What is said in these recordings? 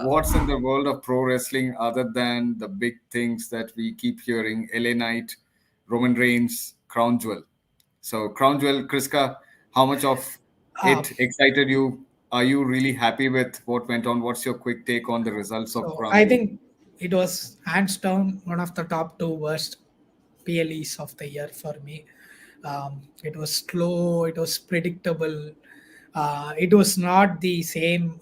What's in the world of pro wrestling other than the big things that we keep hearing? LA Knight, Roman Reigns, Crown Jewel. So, Crown Jewel, Kriska, how much of Uh, it excited you? Are you really happy with what went on? What's your quick take on the results of so Crown I Jewel? think it was hands down one of the top two worst PLEs of the year for me. It was slow, it was predictable, it was not the same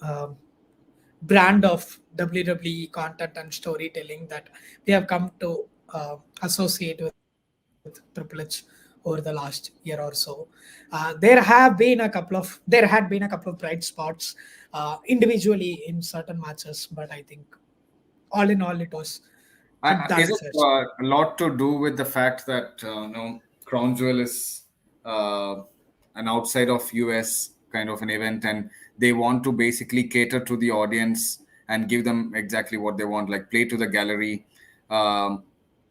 brand of WWE content and storytelling that we have come to associate with Triple H over the last year or so. There had been a couple of bright spots individually in certain matches, but I think all in all, it was a Is done it fest. a lot to do with the fact that Crown Jewel is an outside of US kind of an event, and they want to basically cater to the audience and give them exactly what they want, like play to the gallery, um,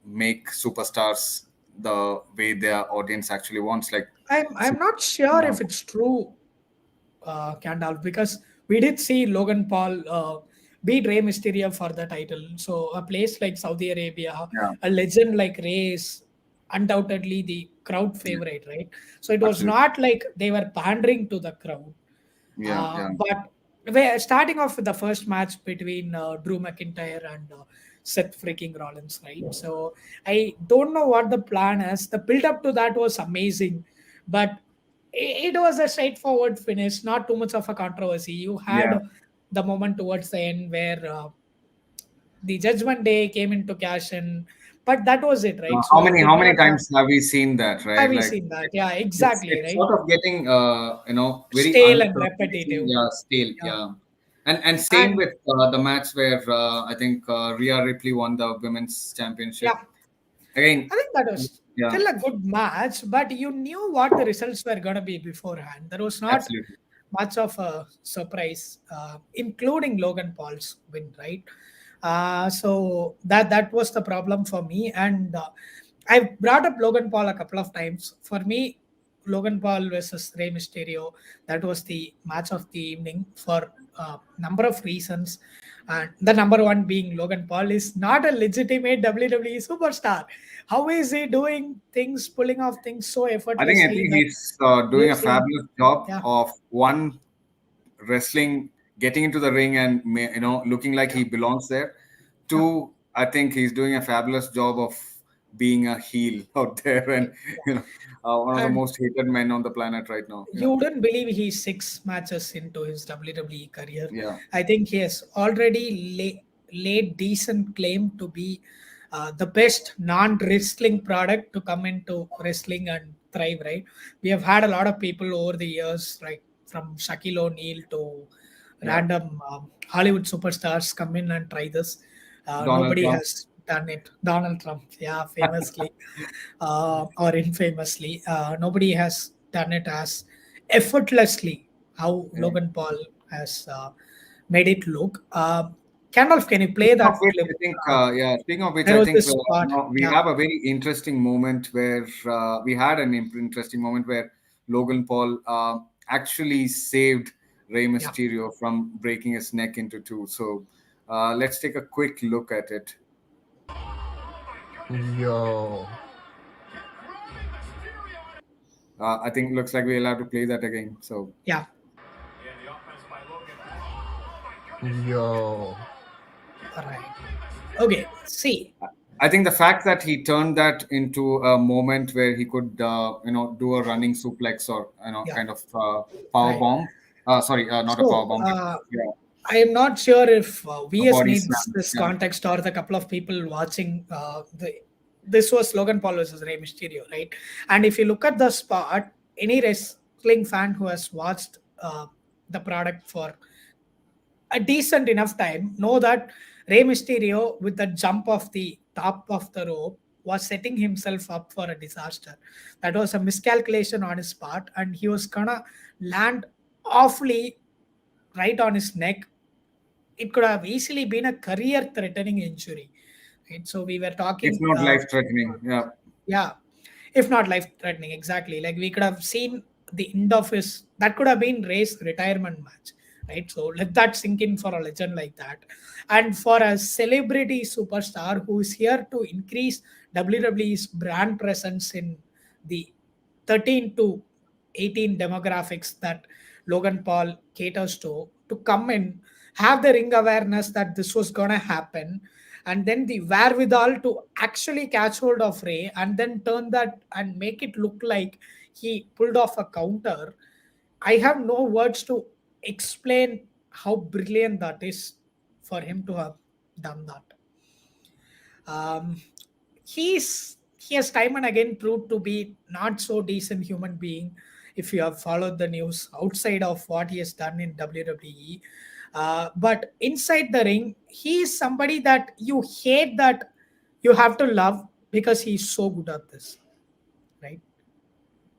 make superstars the way their audience actually wants, like. I'm not sure Yeah, if it's true, Gandalf, because we did see Logan Paul beat Rey Mysterio for the title. So a place like Saudi Arabia, yeah, a legend like Rey is undoubtedly the crowd yeah, favorite, right? So it was absolutely. not like they were pandering to the crowd. Yeah, yeah. But starting off with the first match between Drew McIntyre and Seth freaking Rollins, right? So I don't know what the plan is. The build up to that was amazing, but it was a straightforward finish, not too much of a controversy. You Yeah. had the moment towards the end where the Judgment Day came into cash in, but that was it, right? So How it many did how many not times have we seen that, have right? we Like seen that? Yeah, it's exactly, it's right? sort of getting very Stale and unsurprising, repetitive. yeah, stale, Yeah. yeah. And same And with the match where I think Rhea Ripley won the women's championship yeah, again. I think that was Yeah, still a good match, but you knew what the results were going to be beforehand. There was not absolutely. much of a surprise, including Logan Paul's win, right? So that was the problem for me, and I've brought up Logan Paul a couple of times. For me, Logan Paul versus Rey Mysterio, that was the match of the evening for a number of reasons. And the number one being Logan Paul is not a legitimate WWE superstar. How is he doing things, pulling off things so I think effortlessly that he's doing we've a seen? fabulous job Yeah, of one wrestling, getting into the ring and looking like yeah, he belongs there. yeah. Two, I think he's doing a fabulous job of being a heel out there, and you know, one of the And most hated men on the planet right now. Yeah, you wouldn't believe he's 6 matches into his WWE career. yeah. I think he has already laid decent claim to be the best non-wrestling product to come into wrestling and thrive. Right? We have had a lot of people over the years, like from Shaquille O'Neal to Yeah, random Hollywood superstars come in and try this. Donald Nobody Trump. has done it. Donald Trump, yeah, famously or infamously, nobody has done it as effortlessly how Yeah. Logan Paul has made it look. Candolph, can you play Speaking of that which, clip? I think, Uh, yeah. Speaking of which, there I was think this spot. we Yeah, have a very interesting moment where we had an interesting moment where Logan Paul actually saved Rey yeah. Mysterio from breaking his neck into two. So let's take a quick look at it. Yo, I think looks like we'll have to play that again. So Yeah. yo. All right. Okay. See. I think the fact that he turned that into a moment where he could, do a running suplex or Yeah. kind of power Right. bomb. Sorry, not a power So bomb. Yeah, I am not sure if a VS body needs slam. this Yeah, context or the couple of people watching this was Logan Paul versus Rey Mysterio, right? And if you look at the spot, any wrestling fan who has watched the product for a decent enough time know that Rey Mysterio, with the jump of the top of the rope, was setting himself up for a disaster. That was a miscalculation on his part, and he was gonna land awfully right on his neck. It could have easily been a career threatening injury. Right? So we were it's talking, not life threatening. Yeah, yeah, if not life threatening, exactly. Like we could have seen the end of his, that could have been Ray's retirement match, right? So let that sink in for a legend like that. And for a celebrity superstar who is here to increase WWE's brand presence in the 13 to 18 demographics that Logan Paul caters to come in, have the ring awareness that this was gonna happen, and then the wherewithal to actually catch hold of Ray and then turn that and make it look like he pulled off a counter. I have no words to explain how brilliant that is for him to have done that. Um, he has time and again proved to be not so decent human being. If you have followed the news outside of what he has done in WWE, but inside the ring, he is somebody that you hate that you have to love because he's so good at this, right?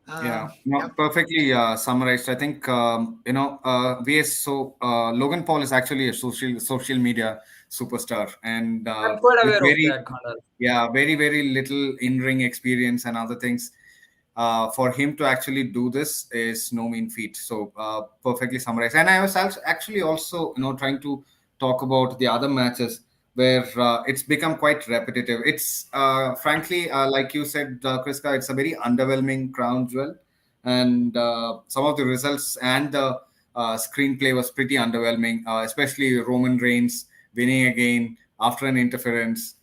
Yeah, Yeah. no, perfectly summarized. I think VS. So Logan Paul is actually a social media superstar, and I'm quite with aware of very that, Khandal. very little in-ring experience and other things. For him to actually do this is no mean feat. So perfectly summarized. And I was actually also trying to talk about the other matches where it's become quite repetitive. It's frankly, like you said, Kriska, it's a very underwhelming crown jewel, and some of the results and the screenplay was pretty underwhelming, especially Roman Reigns winning again after an interference.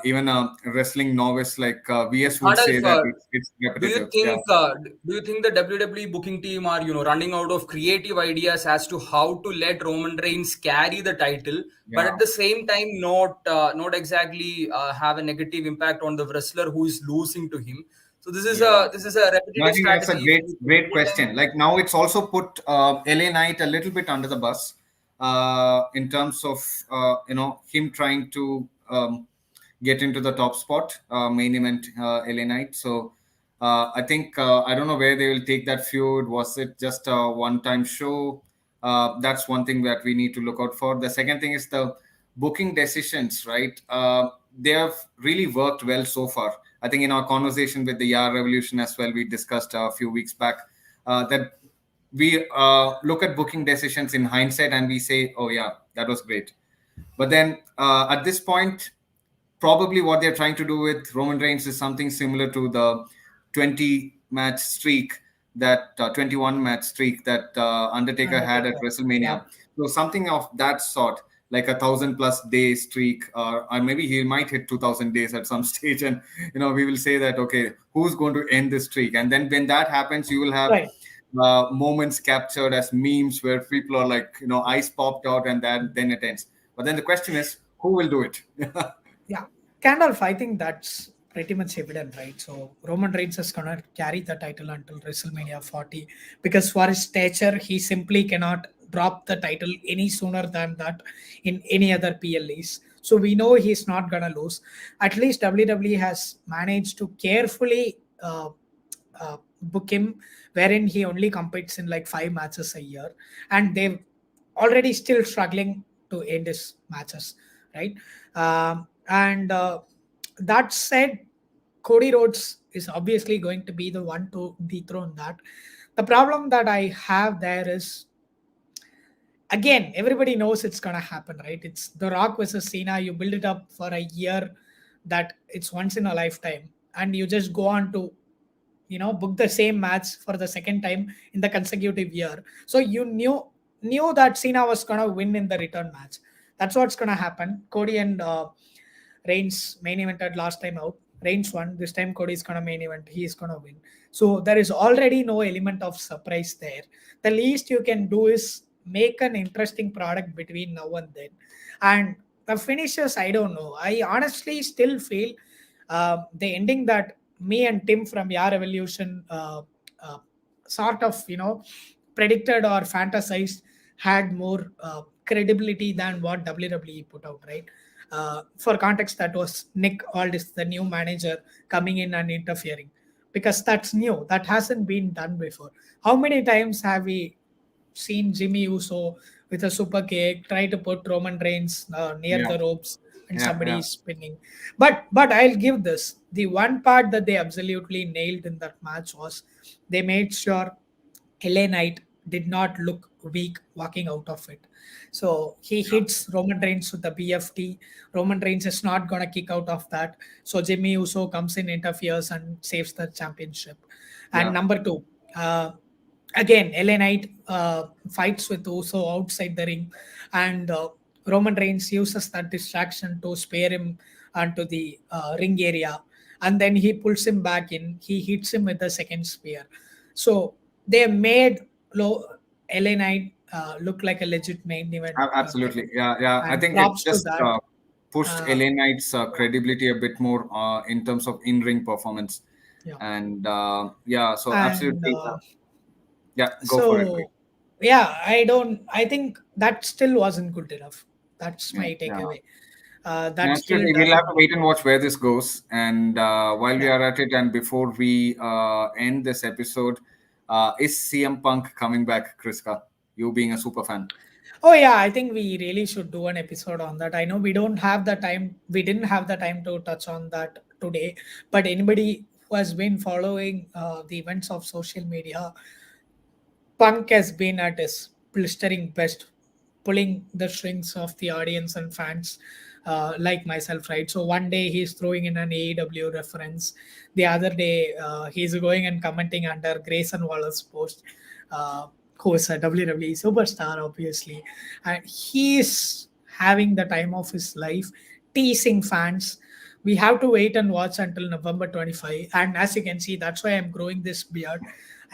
Even a wrestling novice like VS would Khandal, say that it's repetitive. Yeah, do you think the WWE booking team are running out of creative ideas as to how to let Roman Reigns carry the title, but yeah, at the same time not exactly have a negative impact on the wrestler who is losing to him? So yeah. this is a No, I repetitive think that's a strategy. If great every time question. Like now, it's also put LA Knight a little bit under the bus in terms of him trying to get into the top spot, main event LA Knight. So I think I don't know where they will take that feud. Was it just a one-time show? That's one thing that we need to look out for. The second thing is the booking decisions, right? They have really worked well so far. I think in our conversation with the Yar Revolution as well, we discussed a few weeks back that we look at booking decisions in hindsight and we say, oh, yeah, that was great. But then at this point, probably what they're trying to do with Roman Reigns is something similar to the 20 match streak that 21 match streak that Undertaker had at Undertaker. Yeah. WrestleMania. So something of that sort, like 1,000+ day streak, or maybe he might hit 2,000 days at some stage, and we will say that okay, who's going to end this streak? And then when that happens, you will have Right. moments captured as memes where people are like, eyes popped out, and then it ends. But then the question is, who will do it? Yeah, Gandalf, I think that's pretty much evident, right? So Roman Reigns is gonna carry the title until WrestleMania 40 because for his stature, he simply cannot drop the title any sooner than that in any other PLEs. So we know he's not gonna lose. At least WWE has managed to carefully book him, wherein he only competes in like 5 matches a year, and they've already still struggling to end his matches, right? And that said, Cody Rhodes is obviously going to be the one to dethrone that. The problem that I have there is, again, everybody knows it's gonna happen, right? It's The Rock versus Cena. You build it up for a year, that it's once in a lifetime, and you just go on to book the same match for the second time in the consecutive year. So you knew that Cena was gonna win in the return match. That's what's gonna happen. Cody and Reigns main evented last time out. Reigns won. This time Cody is gonna main event. He is gonna win. So there is already no element of surprise there. The least you can do is make an interesting product between now and then. And the finishes, I don't know. I honestly still feel the ending that me and Tim from Yar Evolution uh, sort of predicted or fantasized had more credibility than what WWE put out, right? For context, that was Nick Aldis, the new manager, coming in and interfering, because that's new. That hasn't been done before. How many times have we seen Jimmy Uso with a super kick try to put Roman Reigns near Yeah, the ropes and yeah, somebody yeah. is spinning? But I'll give this. The one part that they absolutely nailed in that match was they made sure LA Knight did not look week walking out of it. So he hits Roman Reigns with the BFT. Roman Reigns is not gonna kick out of that. So Jimmy Uso comes in, interferes, and saves the championship. And Yeah. number two, again, LA Knight fights with Uso outside the ring, and Roman Reigns uses that distraction to spare him onto the ring area, and then he pulls him back in. He hits him with the second spear. So they made LA Knight look like a legit main event. Absolutely. Yeah. I And think it props to just that. pushed Uh, LA Knight's credibility a bit more in terms of in-ring performance. yeah. And yeah, so And absolutely. Yeah, go for it. so, yeah, I think that still wasn't good enough. That's Yeah, my yeah. takeaway. And That still absolutely, we'll have to doesn't. wait and watch where this goes. And while we Yeah. are at it, and before we end this episode, is CM Punk coming back, Kriska? You being a super fan. Oh yeah, I think we really should do an episode on that. I know we don't have the time. We didn't have the time to touch on that today. But anybody who has been following the events of social media, Punk has been at his blistering best, pulling the strings of the audience and fans, like myself, right? So one day he's throwing in an AEW reference, the other day he's going and commenting under Grayson Waller's post, who is a WWE superstar, obviously, and he's having the time of his life, teasing fans. We have to wait and watch until November 25. And as you can see, that's why I'm growing this beard.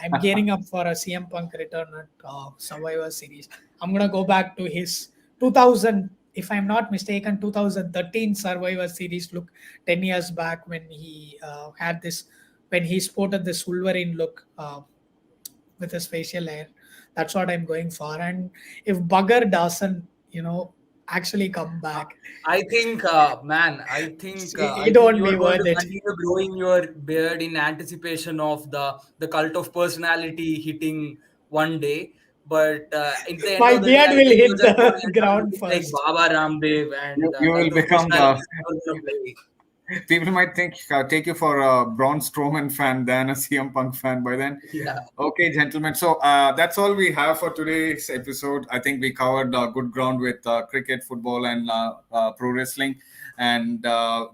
I'm gearing up for a CM Punk return at Survivor Series. I'm gonna go back to his 2000, if I'm not mistaken, 2013 Survivor Series look, 10 years back when he had this, when he sported this Wolverine look with his facial hair. That's what I'm going for. And if Bugger doesn't, actually come back, I think, man, I it think won't you be are going worth to it. continue growing your beard in anticipation of the cult of personality hitting one day. But at the end My of the day, beard I will think you're hit just going the to end up ground looking like first. Baba Ramdev, and You will cult of become personality is not going to play. people might take you for a Braun Strowman fan than a CM Punk fan by then. Yeah. Okay, gentlemen. So that's all we have for today's episode. I think we covered good ground with cricket, football, and pro wrestling. And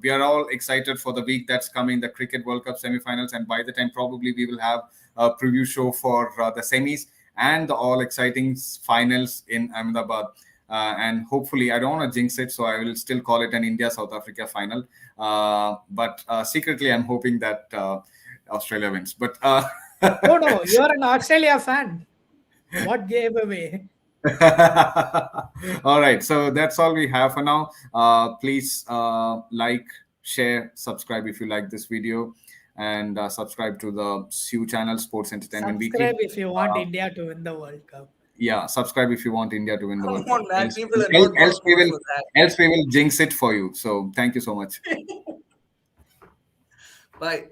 we are all excited for the week that's coming, the Cricket World Cup semifinals. And by the time, probably we will have a preview show for the semis and the all exciting finals in Ahmedabad. And hopefully, I don't want to jinx it, so I will still call it an India-South Africa final. But secretly, I'm hoping that Australia wins. But Oh no, you're an Australia fan. What gave away? all right, so that's all we have for now. Please like, share, subscribe if you like this video, and subscribe to the Sue channel, Sports Entertainment Subscribe Weekly. if you want India to win the World Cup. Yeah, subscribe if you want India to win the Come World Cup. on, man. People are not going to vote for that. Else we will jinx it for you. So thank you so much. Bye.